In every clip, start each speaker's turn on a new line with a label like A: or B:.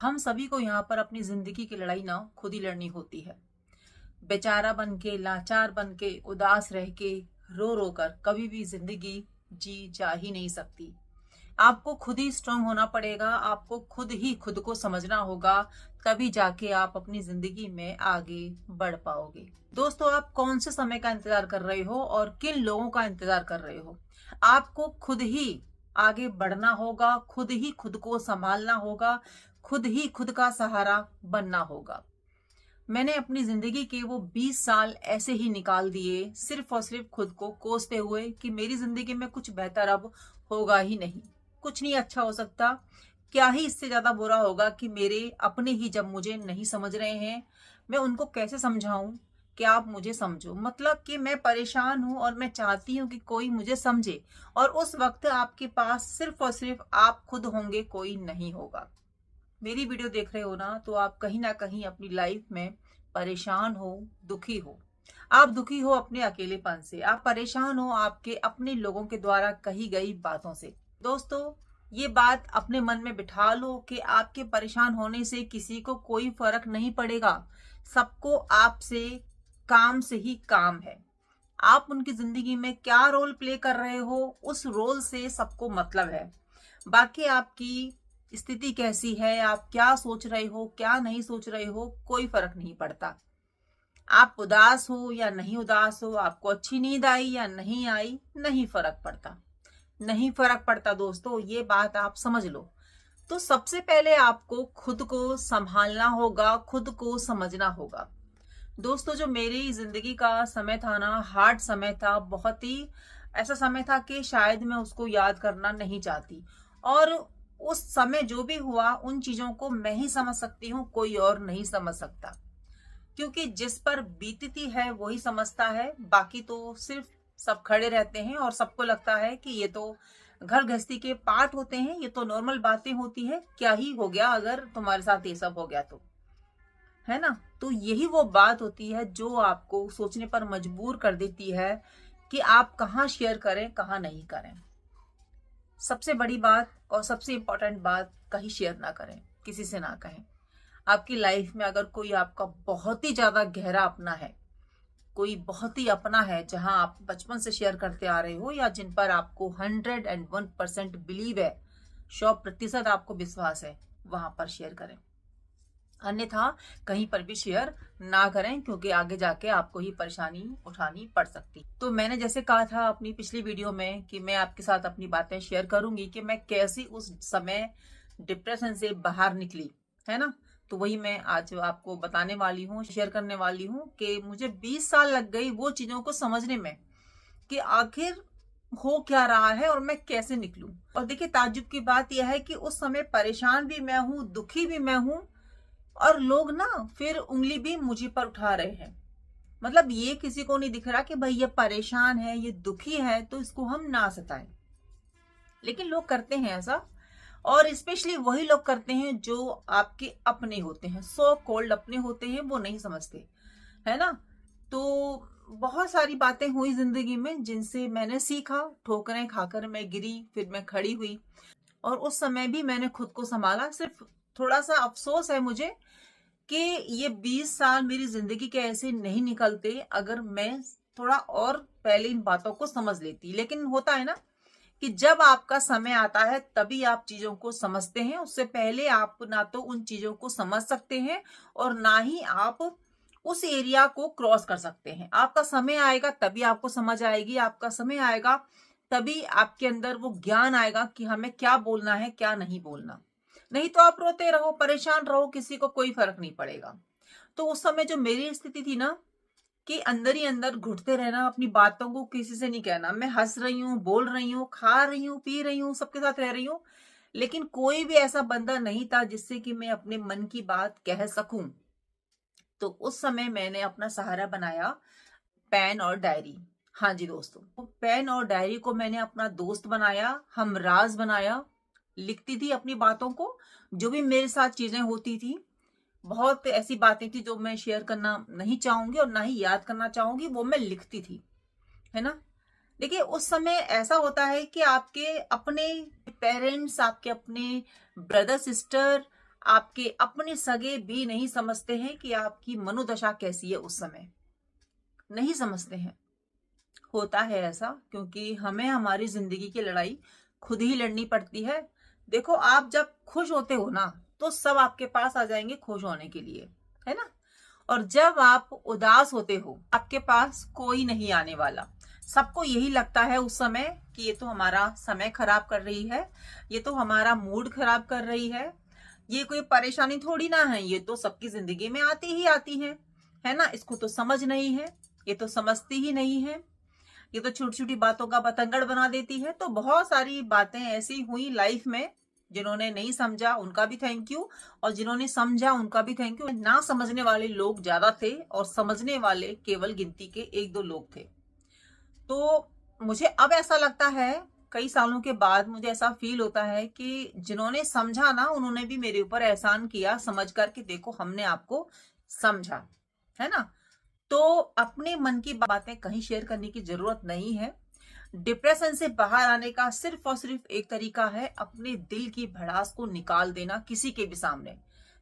A: हम सभी को यहाँ पर अपनी जिंदगी की लड़ाई ना खुद ही लड़नी होती है। बेचारा बन के, लाचार बन के, उदास रह के, रो रो कर कभी भी जिंदगी जी जा ही नहीं सकती। आपको खुद ही स्ट्रांग होना पड़ेगा। आपको खुद ही खुद को समझना होगा। तभी जाके आप अपनी जिंदगी में आगे बढ़ पाओगे। दोस्तों, आप कौन से समय का इंतजार कर रहे हो और किन लोगों का इंतजार कर रहे हो? आपको खुद ही आगे बढ़ना होगा। खुद ही खुद को संभालना होगा। खुद ही खुद का सहारा बनना होगा। मैंने अपनी जिंदगी के वो 20 साल ऐसे ही निकाल दिए, सिर्फ और सिर्फ खुद को कोसते हुए कि मेरी जिंदगी में कुछ बेहतर अब होगा ही नहीं, कुछ नहीं अच्छा हो सकता। क्या ही इससे ज्यादा बुरा होगा कि मेरे अपने ही जब मुझे नहीं समझ रहे हैं, मैं उनको कैसे समझाऊं कि आप मुझे समझो। मतलब कि मैं परेशान हूं और मैं चाहती हूं कि कोई मुझे समझे, और उस वक्त आपके पास सिर्फ और सिर्फ आप खुद होंगे, कोई नहीं होगा। मेरी वीडियो देख रहे हो ना कहीं अपनी लाइफ में परेशान हो, दुखी हो। आप दुखी हो अपने अकेलेपन से, आप परेशान हो आपके अपने लोगों के द्वारा कही गई बातों से। दोस्तों, ये बात अपने मन में बिठा लो कि आपके परेशान होने से किसी को कोई फर्क नहीं पड़ेगा। सबको आपसे काम से ही काम है। आप उनकी जिंदगी में क्या रोल प्ले कर रहे हो, उस रोल से सबको मतलब है। बाकी आपकी स्थिति कैसी है, आप क्या सोच रहे हो, क्या नहीं सोच रहे हो, कोई फर्क नहीं पड़ता। आप उदास हो या नहीं उदास हो, आपको अच्छी नींद आई या नहीं आई, नहीं फर्क पड़ता। नहीं फर्क पड़ता दोस्तों, ये बात आप समझ लो। तो सबसे पहले आपको खुद को संभालना होगा, खुद को समझना होगा। दोस्तों, जो मेरी जिंदगी का समय था ना, हार्ड समय था, बहुत ही ऐसा समय था कि शायद मैं उसको याद करना नहीं चाहती। और उस समय जो भी हुआ, उन चीजों को मैं ही समझ सकती हूँ, कोई और नहीं समझ सकता। क्योंकि जिस पर बीतती है वही समझता है। बाकी तो सिर्फ सब खड़े रहते हैं और सबको लगता है कि ये तो घर गृहस्थी के पार्ट होते हैं, ये तो नॉर्मल बातें होती है, क्या ही हो गया अगर तुम्हारे साथ ये सब हो गया तो, है ना। तो यही वो बात होती है जो आपको सोचने पर मजबूर कर देती है कि आप कहाँ शेयर करें, कहाँ नहीं करें। सबसे बड़ी बात और सबसे इंपॉर्टेंट बात, कहीं शेयर ना करें, किसी से ना कहें। आपकी लाइफ में अगर कोई आपका बहुत ही ज्यादा गहरा अपना है, कोई बहुत ही अपना है जहां आप बचपन से शेयर करते आ रहे हो, या जिन पर आपको 101% बिलीव है, 100% आपको विश्वास है, वहां पर शेयर करें। अन्यथा कहीं पर भी शेयर ना करें, क्योंकि आगे जाके आपको ही परेशानी उठानी पड़ सकती। तो मैंने जैसे कहा था अपनी पिछली वीडियो में कि मैं आपके साथ अपनी बातें शेयर करूंगी कि मैं कैसी उस समय डिप्रेशन से बाहर निकली, है ना। तो वही मैं आज आपको बताने वाली हूँ, शेयर करने वाली हूँ कि मुझे 20 साल लग गई वो चीजों को समझने में कि आखिर हो क्या रहा है और मैं कैसे निकलूं। और देखिए, ताज्जुब की बात यह है कि उस समय परेशान भी मैं हूँ, दुखी भी मैं हूँ, और लोग ना फिर उंगली भी मुझे पर उठा रहे हैं। मतलब ये किसी को नहीं दिख रहा कि भाई ये परेशान है, ये दुखी है, तो इसको हम ना सताएं। लेकिन लोग करते हैं ऐसा, और स्पेशली वही लोग करते हैं जो आपके अपने होते हैं, सो कॉल्ड अपने होते हैं, वो नहीं समझते, है ना। तो बहुत सारी बातें हुई जिंदगी में जिनसे मैंने सीखा। ठोकरें खाकर मैं गिरी, फिर मैं खड़ी हुई, और उस समय भी मैंने खुद को संभाला। सिर्फ थोड़ा सा अफसोस है मुझे कि ये 20 साल मेरी जिंदगी के ऐसे नहीं निकलते अगर मैं थोड़ा और पहले इन बातों को समझ लेती। लेकिन होता है ना कि जब आपका समय आता है तभी आप चीजों को समझते हैं, उससे पहले आप ना तो उन चीजों को समझ सकते हैं और ना ही आप उस एरिया को क्रॉस कर सकते हैं। आपका समय आएगा तभी आपको समझ आएगी, आपका समय आएगा तभी आपके अंदर वो ज्ञान आएगा कि हमें क्या बोलना है, क्या नहीं बोलना। नहीं तो आप रोते रहो, परेशान रहो, किसी को कोई फर्क नहीं पड़ेगा। तो उस समय जो मेरी स्थिति थी ना, कि अंदर ही अंदर घुटते रहना, अपनी बातों को किसी से नहीं कहना। मैं हंस रही हूँ, बोल रही हूँ, खा रही हूँ, पी रही हूँ, सबके साथ रह रही हूँ, लेकिन कोई भी ऐसा बंदा नहीं था जिससे कि मैं अपने मन की बात कह सकूं। तो उस समय मैंने अपना सहारा बनाया पेन और डायरी। हाँ जी दोस्तों, तो पेन और डायरी को मैंने अपना दोस्त बनाया, हमराज बनाया। लिखती थी अपनी बातों को, जो भी मेरे साथ चीजें होती थी। बहुत ऐसी बातें थी जो मैं शेयर करना नहीं चाहूंगी और ना ही याद करना चाहूंगी, वो मैं लिखती थी, है ना। देखिए, उस समय ऐसा होता है कि आपके अपने पेरेंट्स, आपके अपने ब्रदर सिस्टर, आपके अपने सगे भी नहीं समझते हैं कि आपकी मनोदशा कैसी है उस समय, नहीं समझते हैं। होता है ऐसा क्योंकि हमें हमारी जिंदगी की लड़ाई खुद ही लड़नी पड़ती है। देखो, आप जब खुश होते हो ना, तो सब आपके पास आ जाएंगे खुश होने के लिए, है ना। और जब आप उदास होते हो, आपके पास कोई नहीं आने वाला। सबको यही लगता है उस समय कि ये तो हमारा समय खराब कर रही है, ये तो हमारा मूड खराब कर रही ये कोई परेशानी थोड़ी ना है, ये तो सबकी जिंदगी में आती ही आती है ना। इसको तो समझ नहीं है, ये तो समझती ही नहीं है, ये तो छोटी छोटी बातों का बतंगड़ बना देती है। तो बहुत सारी बातें ऐसी हुई लाइफ में, जिन्होंने नहीं समझा उनका भी थैंक यू, और जिन्होंने समझा उनका भी थैंक यू। ना समझने वाले लोग ज्यादा थे और समझने वाले केवल गिनती के एक दो लोग थे। तो मुझे अब ऐसा लगता है, कई सालों के बाद मुझे ऐसा फील होता है कि जिन्होंने समझा ना, उन्होंने भी मेरे ऊपर एहसान किया, समझ कर कि देखो हमने आपको समझा, है ना। तो अपने मन की बातें कहीं शेयर करने की जरूरत नहीं है। डिप्रेशन से बाहर आने का सिर्फ और सिर्फ एक तरीका है, अपने दिल की भड़ास को निकाल देना किसी के भी सामने।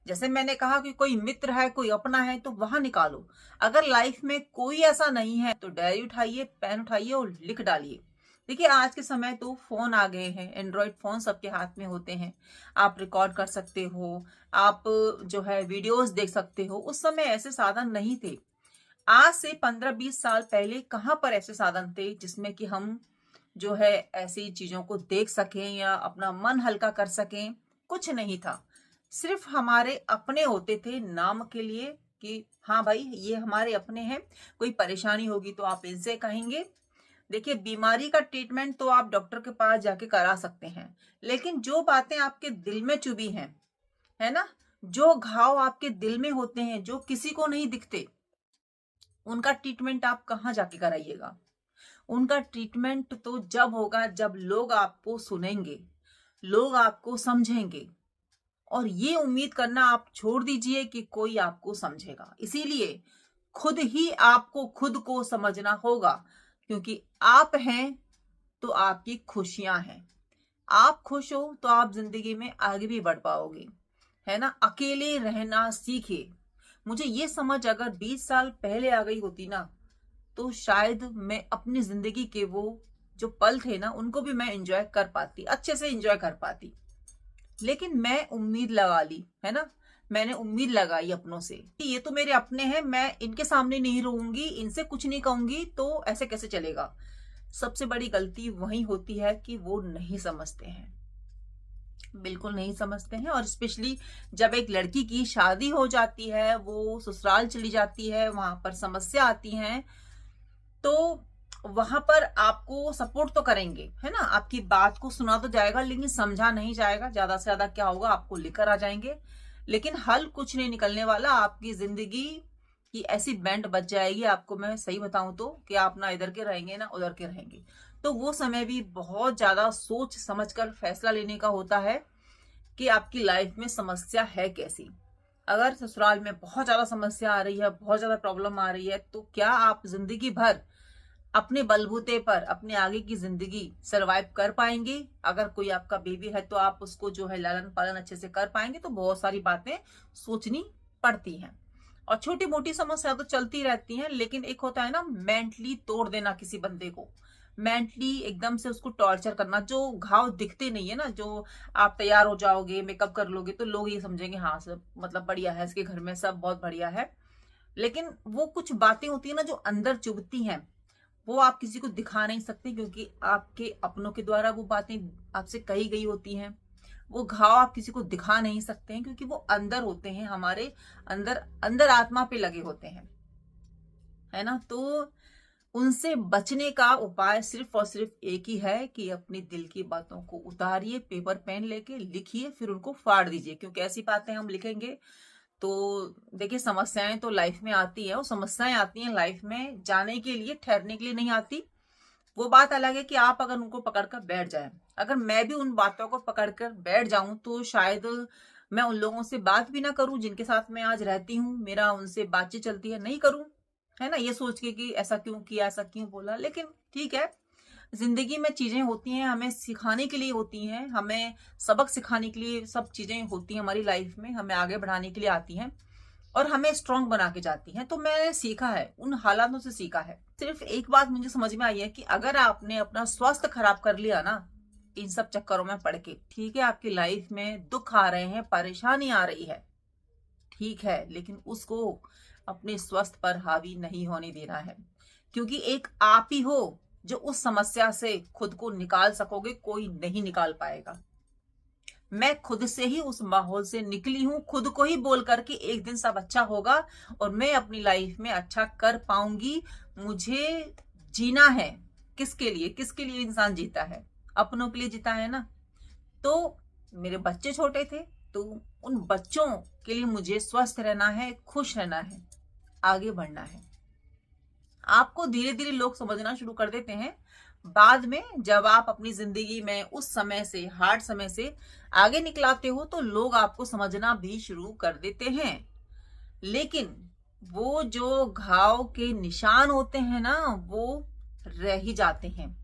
A: जैसे मैंने कहा कि कोई मित्र है, कोई अपना है, तो वहां निकालो। अगर लाइफ में कोई ऐसा नहीं है तो डायरी उठाइए, पेन उठाइए और लिख डालिए। देखिए, आज के समय तो फोन आ गए हैं, एंड्रॉइड फोन सबके हाथ में होते हैं। आप रिकॉर्ड कर सकते हो, आप जो है वीडियोस देख सकते हो। उस समय ऐसे साधन नहीं थे। आज से 15-20 साल पहले कहां पर ऐसे साधन थे जिसमें कि हम जो है ऐसी चीजों को देख सकें या अपना मन हल्का कर सकें। कुछ नहीं था, सिर्फ हमारे अपने होते थे नाम के लिए कि हाँ भाई ये हमारे अपने हैं, कोई परेशानी होगी तो आप इनसे कहेंगे। देखिए, बीमारी का ट्रीटमेंट तो आप डॉक्टर के पास जाके करा सकते हैं, लेकिन जो बातें आपके दिल में चुभी हैं, है ना, जो घाव आपके दिल में होते हैं, जो किसी को नहीं दिखते, उनका ट्रीटमेंट आप कहाँ जाके कराइएगा। उनका ट्रीटमेंट तो जब होगा जब लोग आपको सुनेंगे, लोग आपको समझेंगे। और ये उम्मीद करना आप छोड़ दीजिए कि कोई आपको समझेगा। इसीलिए खुद ही आपको खुद को समझना होगा, क्योंकि आप हैं तो आपकी खुशियां हैं। आप खुश हो तो आप जिंदगी में आगे भी बढ़ पाओगे, है ना। अकेले रहना सीखिए। मुझे ये समझ अगर 20 साल पहले आ गई होती ना, तो शायद मैं अपनी जिंदगी के वो जो पल थे ना, उनको भी मैं एंजॉय कर पाती, अच्छे से एंजॉय कर पाती। लेकिन मैं उम्मीद लगा ली, है ना। मैंने उम्मीद लगाई अपनों से कि ये तो मेरे अपने हैं, मैं इनके सामने नहीं रहूंगी, इनसे कुछ नहीं कहूंगी, तो ऐसे कैसे चलेगा। सबसे बड़ी गलती वही होती है कि वो नहीं समझते हैं, बिल्कुल नहीं समझते हैं। और स्पेशली जब एक लड़की की शादी हो जाती है, वो ससुराल चली जाती है, वहां पर समस्या आती है, तो वहां पर आपको सपोर्ट तो करेंगे, है ना, आपकी बात को सुना तो जाएगा, लेकिन समझा नहीं जाएगा। ज्यादा से ज्यादा क्या होगा, आपको लेकर आ जाएंगे, लेकिन हल कुछ नहीं निकलने वाला। आपकी जिंदगी की ऐसी बैंड बच जाएगी, आपको मैं सही बताऊं तो, कि आप ना इधर के रहेंगे ना उधर के रहेंगे। तो वो समय भी बहुत ज्यादा सोच समझकर फैसला लेने का होता है कि आपकी लाइफ में समस्या है कैसी। अगर ससुराल में बहुत ज्यादा समस्या आ रही है, बहुत ज्यादा प्रॉब्लम आ रही है, तो क्या आप जिंदगी भर अपने बलबूते पर अपने आगे की जिंदगी सरवाइव कर पाएंगे। अगर कोई आपका बेबी है तो आप उसको जो है लालन पालन अच्छे से कर पाएंगे। तो बहुत सारी बातें सोचनी पड़ती हैं, और छोटी मोटी समस्या तो चलती रहती हैं, लेकिन एक होता है ना मेंटली तोड़ देना किसी बंदे को, मेंटली एकदम से उसको टॉर्चर करना। जो घाव दिखते नहीं है ना, जो आप तैयार हो जाओगे, मेकअप कर लोगे, तो लोग ये समझेंगे हाँ सब मतलब बढ़िया है, इसके घर में सब बहुत बढ़िया है। लेकिन वो कुछ बातें होती है ना जो अंदर चुभती हैं, वो आप किसी को दिखा नहीं सकते, क्योंकि आपके अपनों के द्वारा वो बातें आपसे कही गई होती हैं। वो घाव आप किसी को दिखा नहीं सकते हैं, क्योंकि वो अंदर होते हैं, हमारे अंदर अंदर आत्मा पे लगे होते हैं, है ना। तो उनसे बचने का उपाय सिर्फ और सिर्फ एक ही है कि अपनी दिल की बातों को उतारिए, पेपर पेन लेके लिखिए, फिर उनको फाड़ दीजिए। क्योंकि ऐसी बातें हम लिखेंगे तो देखिए, समस्याएं तो लाइफ में आती है, और समस्याएं आती हैं लाइफ में जाने के लिए, ठहरने के लिए नहीं आती। वो बात अलग है कि आप अगर उनको पकड़कर बैठ जाए। अगर मैं भी उन बातों को पकड़कर बैठ जाऊं तो शायद मैं उन लोगों से बात भी ना करूं जिनके साथ मैं आज रहती हूं, मेरा उनसे बातचीत चलती है, नहीं करूं, है ना, ये सोच के कि ऐसा क्यों किया, ऐसा क्यों बोला। लेकिन ठीक है, जिंदगी में चीजें होती हैं, हमें सिखाने के लिए होती हैं, हमें सबक सिखाने के लिए सब चीजें होती हैं हमारी लाइफ में, हमें आगे बढ़ाने के लिए आती हैं और हमें स्ट्रांग बना के जाती हैं। तो मैंने सीखा है, उन हालातों से सीखा है। सिर्फ एक बात मुझे समझ में आई है कि अगर आपने अपना स्वास्थ्य खराब कर लिया ना इन सब चक्करों में पड़ के, ठीक है, आपकी लाइफ में दुख आ रहे हैं, परेशानी आ रही है, ठीक है, लेकिन उसको अपने स्वास्थ्य पर हावी नहीं होने देना है, क्योंकि एक आप ही हो जो उस समस्या से खुद को निकाल सकोगे, कोई नहीं निकाल पाएगा। मैं खुद से ही उस माहौल से निकली हूं, खुद को ही बोल करके एक दिन सब अच्छा होगा और मैं अपनी लाइफ में अच्छा कर पाऊंगी। मुझे जीना है। किसके लिए? किसके लिए इंसान जीता है? अपनों के लिए जीता है ना। तो मेरे बच्चे छोटे थे, तो उन बच्चों के लिए मुझे स्वस्थ रहना है, खुश रहना है, आगे बढ़ना है। आपको धीरे धीरे लोग समझना शुरू कर देते हैं। बाद में जब आप अपनी जिंदगी में उस समय से, हार्ड समय से आगे निकलाते हो, तो लोग आपको समझना भी शुरू कर देते हैं। लेकिन वो जो घाव के निशान होते हैं ना, वो रह ही जाते हैं,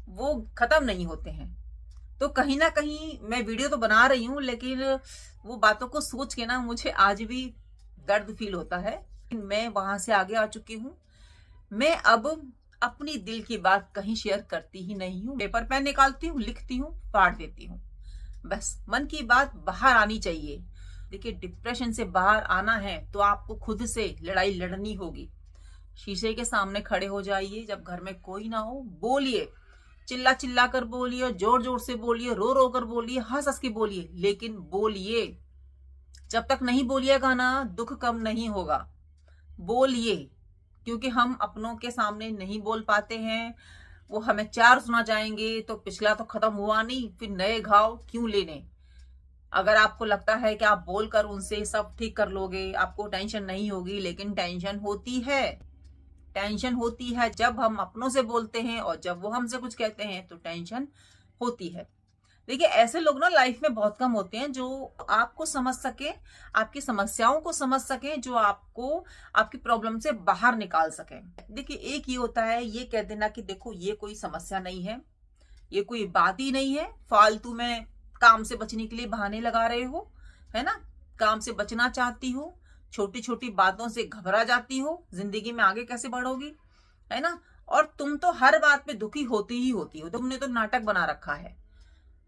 A: वो खत्म नहीं होते हैं। तो कहीं ना कहीं मैं वीडियो तो बना रही हूं, लेकिन वो बातों को सोच के ना मुझे आज भी दर्द फील होता है। मैं वहां से आगे आ चुकी हूँ। मैं अब अपनी दिल की बात कहीं शेयर करती ही नहीं हूँ। पेपर पेन निकालती हूँ, लिखती हूँ, फाड़ देती हूँ। बस मन की बात बाहर आनी चाहिए। देखिए, डिप्रेशन से बाहर आना है तो आपको खुद से लड़ाई लड़नी होगी। शीशे के सामने खड़े हो जाइए, जब घर में कोई ना हो, बोलिए, चिल्ला चिल्ला कर बोलिए, जोर जोर से बोलिए, रो रो कर बोलिए, हंस हंस के बोलिए, लेकिन बोलिए। जब तक नहीं बोलिएगा ना, दुख कम नहीं होगा। बोलिए, क्योंकि हम अपनों के सामने नहीं बोल पाते हैं। वो हमें चार सुना जाएंगे तो पिछला तो खत्म हुआ नहीं, फिर नए घाव क्यों लेने। अगर आपको लगता है कि आप बोलकर उनसे सब ठीक कर लोगे, आपको टेंशन नहीं होगी, लेकिन टेंशन होती है। टेंशन होती है जब हम अपनों से बोलते हैं और जब वो हमसे कुछ कहते हैं तो टेंशन होती है। देखिए, ऐसे लोग ना लाइफ में बहुत कम होते हैं जो आपको समझ सके, आपकी समस्याओं को समझ सके, जो आपको आपकी प्रॉब्लम से बाहर निकाल सके। देखिए, एक ये होता है ये कह देना कि देखो ये कोई समस्या नहीं है, ये कोई बात ही नहीं है, फालतू में काम से बचने के लिए बहाने लगा रहे हो, है ना। काम से बचना चाहती हो, छोटी छोटी बातों से घबरा जाती हो, जिंदगी में आगे कैसे बढ़ोगी, है ना। और तुम तो हर बात पे दुखी होती ही होती हो, तुमने तो नाटक बना रखा है।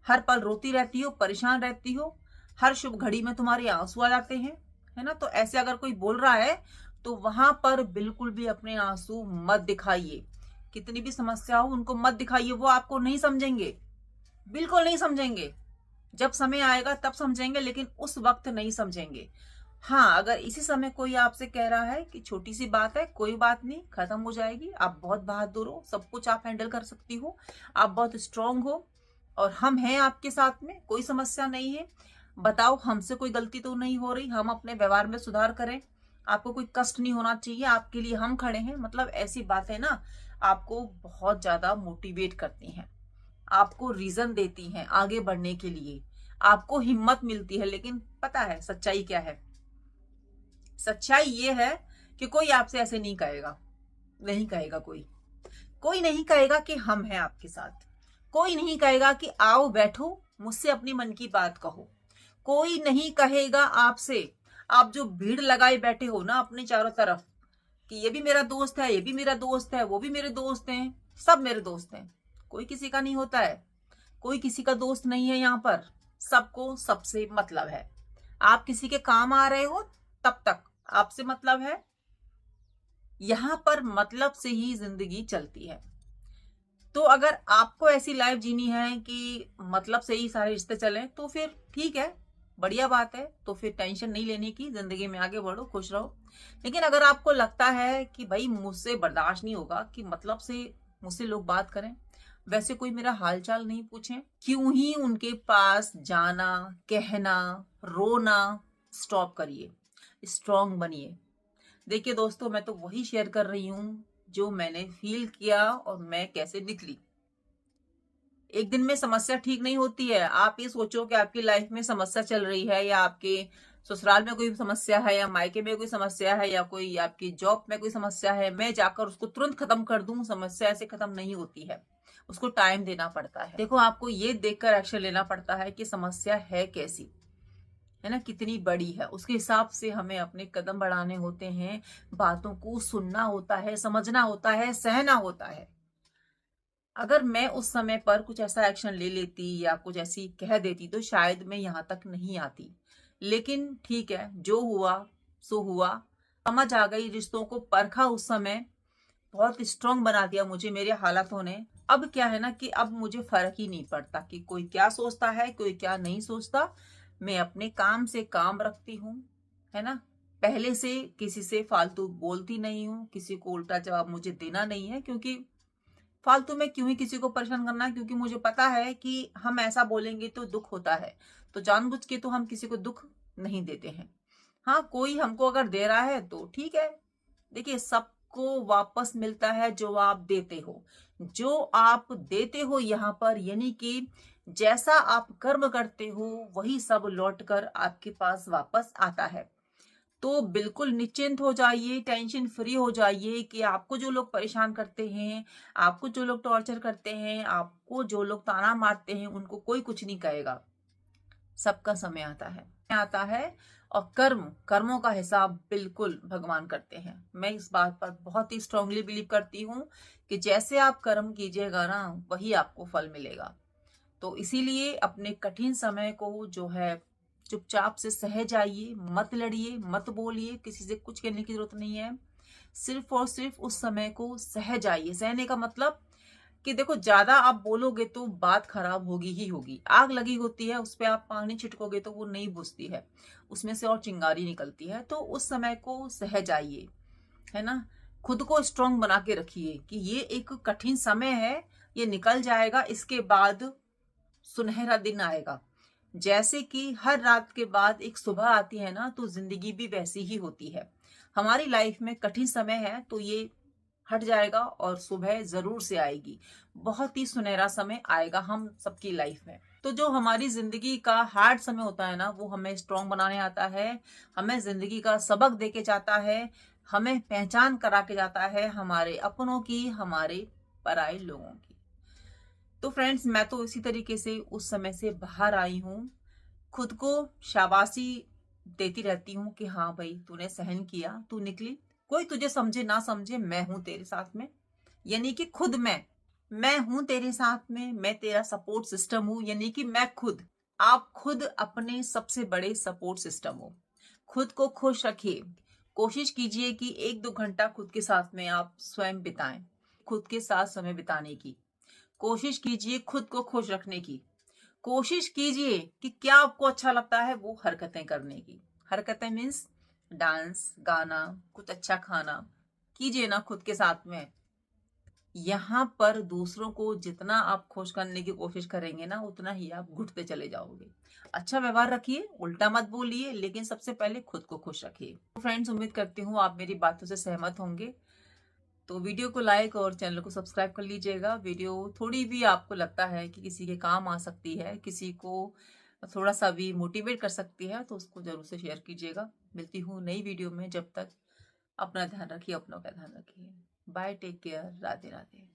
A: हर पल रोती रहती हो, परेशान रहती हो, हर शुभ घड़ी में तुम्हारे आंसू आ जाते हैं, है ना। तो ऐसे अगर कोई बोल रहा है तो वहां पर बिल्कुल भी अपने आंसू मत दिखाइए। कितनी भी समस्या हो उनको मत दिखाइए, वो आपको नहीं समझेंगे, बिल्कुल नहीं समझेंगे। जब समय आएगा तब समझेंगे, लेकिन उस वक्त नहीं समझेंगे। हाँ, अगर इसी समय कोई आपसे कह रहा है कि छोटी सी बात है, कोई बात नहीं, खत्म हो जाएगी, आप बहुत बहादुर हो, सब कुछ आप हैंडल कर सकती हो, आप बहुत स्ट्रांग हो और हम हैं आपके साथ में, कोई समस्या नहीं है, बताओ हमसे कोई गलती तो नहीं हो रही, हम अपने व्यवहार में सुधार करें, आपको कोई कष्ट नहीं होना चाहिए, आपके लिए हम खड़े हैं। मतलब ऐसी बातें ना आपको बहुत ज्यादा मोटिवेट करती हैं, आपको रीजन देती हैं आगे बढ़ने के लिए, आपको हिम्मत मिलती है। लेकिन पता है सच्चाई क्या है? सच्चाई ये है कि कोई आपसे ऐसे नहीं कहेगा, नहीं कहेगा, कोई नहीं कहेगा कि हम हैं आपके साथ, कोई नहीं कहेगा कि आओ बैठो मुझसे अपनी मन की बात कहो, कोई नहीं कहेगा आपसे। आप जो भीड़ लगाए बैठे हो ना अपने चारों तरफ कि ये भी मेरा दोस्त है, ये भी मेरा दोस्त है, वो भी मेरे दोस्त हैं, सब मेरे दोस्त हैं, कोई किसी का नहीं होता है, कोई किसी का दोस्त नहीं है। यहाँ पर सबको सबसे मतलब है। आप किसी के काम आ रहे हो तब तक आपसे मतलब है। यहां पर मतलब से ही जिंदगी चलती है। तो अगर आपको ऐसी लाइफ जीनी है कि मतलब से ही सारे रिश्ते चले तो फिर ठीक है, बढ़िया बात है। तो फिर टेंशन नहीं लेने की, जिंदगी में आगे बढ़ो, खुश रहो। लेकिन अगर आपको लगता है कि भाई मुझसे बर्दाश्त नहीं होगा कि मतलब से मुझसे लोग बात करें, वैसे कोई मेरा हालचाल नहीं पूछे, क्यों ही उनके पास जाना, कहना, रोना। स्टॉप करिए, स्ट्रांग बनिए। देखिए दोस्तों, मैं तो वही शेयर कर रही हूँ जो मैंने फील किया और मैं कैसे निकली। एक दिन में समस्या ठीक नहीं होती है। आप ये सोचो कि आपकी लाइफ में समस्या चल रही है, या आपके ससुराल में कोई समस्या है, या मायके में कोई समस्या है, या कोई आपकी जॉब में कोई समस्या है, मैं जाकर उसको तुरंत खत्म कर दूं। समस्या ऐसे खत्म नहीं होती है। उसको टाइम देना पड़ता है। देखो, आपको ये देखकर एक्शन लेना पड़ता है कि समस्या है कैसी, है ना, कितनी बड़ी है, उसके हिसाब से हमें अपने कदम बढ़ाने होते हैं, बातों को सुनना होता है, समझना होता है, सहना होता है। अगर मैं उस समय पर कुछ ऐसा एक्शन ले लेती या कुछ ऐसी कह देती तो शायद मैं यहाँ तक नहीं आती। लेकिन ठीक है, जो हुआ सो हुआ, समझ आ गई, रिश्तों को परखा उस समय, बहुत स्ट्रांग बना दिया मुझे मेरे हालातों ने। अब क्या है ना कि अब मुझे फर्क ही नहीं पड़ता कि कोई क्या सोचता है, कोई क्या नहीं सोचता। मैं अपने काम से काम रखती हूँ, है ना। पहले से किसी से फालतू बोलती नहीं हूँ, किसी को उल्टा जवाब मुझे देना नहीं है, क्योंकि फालतू में क्यों ही किसी को परेशान करना है, क्योंकि मुझे पता है कि हम ऐसा बोलेंगे तो दुख होता है, तो जानबूझ के तो हम किसी को दुख नहीं देते हैं। हाँ, कोई हमको अगर दे रहा है तो ठीक है। देखिए, सबको वापस मिलता है जो आप देते हो। जो आप देते हो यहाँ पर, यानी कि जैसा आप कर्म करते हो वही सब लौट कर आपके पास वापस आता है। तो बिल्कुल निश्चिंत हो जाइए, टेंशन फ्री हो जाइए कि आपको जो लोग परेशान करते हैं, आपको जो लोग टॉर्चर करते हैं, आपको जो लोग ताना मारते हैं, उनको कोई कुछ नहीं कहेगा। सबका समय आता है और कर्मों का हिसाब बिल्कुल भगवान करते हैं। मैं इस बात पर बहुत ही स्ट्रांगली बिलीव करती हूँ कि जैसे आप कर्म कीजिएगा ना, वही आपको फल मिलेगा। तो इसीलिए अपने कठिन समय को जो है चुपचाप से सह जाइए, मत लड़िए, मत बोलिए, किसी से कुछ कहने की जरूरत नहीं है। सिर्फ और सिर्फ उस समय को सह जाइए। सहने का मतलब कि देखो, ज्यादा आप बोलोगे तो बात खराब होगी ही होगी। आग लगी होती है, उस पर आप पानी छिटकोगे तो वो नहीं बुझती है, उसमें से और चिंगारी निकलती है। तो उस समय को सह जाइए, है ना। खुद को स्ट्रांग बना के रखिए कि ये एक कठिन समय है, ये निकल जाएगा, इसके बाद सुनहरा दिन आएगा। जैसे कि हर रात के बाद एक सुबह आती है ना, तो जिंदगी भी वैसी ही होती है। हमारी लाइफ में कठिन समय है तो ये हट जाएगा और सुबह जरूर से आएगी। बहुत ही सुनहरा समय आएगा हम सबकी लाइफ में। तो जो हमारी जिंदगी का हार्ड समय होता है ना, वो हमें स्ट्रांग बनाने आता है, हमें जिंदगी का सबक देके जाता है, हमें पहचान करा के जाता है हमारे अपनों की, हमारे पराये लोगों की। तो फ्रेंड्स, मैं तो इसी तरीके से उस समय से बाहर आई हूँ। खुद को शाबाशी देती रहती हूँ कि हाँ भाई, तूने सहन किया, तू निकली। कोई तुझे समझे ना समझे, मैं हूं तेरे साथ में। यानी कि खुद मैं हूं तेरे साथ में, मैं तेरा सपोर्ट सिस्टम हूं। यानी कि मैं खुद, आप खुद अपने सबसे बड़े सपोर्ट सिस्टम हो। खुद को खुश रखिए। कोशिश कीजिए कि 1-2 घंटा खुद के साथ में आप स्वयं बिताएं। खुद के साथ समय बिताने की कोशिश कीजिए, खुद को खुश रखने की कोशिश कीजिए कि क्या आपको अच्छा लगता है वो हरकतें करने की। हरकतें मीन्स डांस, गाना, कुछ अच्छा खाना कीजिए ना खुद के साथ में। यहाँ पर दूसरों को जितना आप खुश करने की कोशिश करेंगे ना, उतना ही आप घुटते चले जाओगे। अच्छा व्यवहार रखिए, उल्टा मत बोलिए, लेकिन सबसे पहले खुद को खुश रखिए। फ्रेंड्स, उम्मीद करती हूँ आप मेरी बातों से सहमत होंगे। तो वीडियो को लाइक और चैनल को सब्सक्राइब कर लीजिएगा। वीडियो थोड़ी भी आपको लगता है कि किसी के काम आ सकती है, किसी को थोड़ा सा भी मोटिवेट कर सकती है, तो उसको जरूर से शेयर कीजिएगा। मिलती हूँ नई वीडियो में। जब तक अपना ध्यान रखिए, अपनों का ध्यान रखिए। Bye, take care, Radhe Radhe.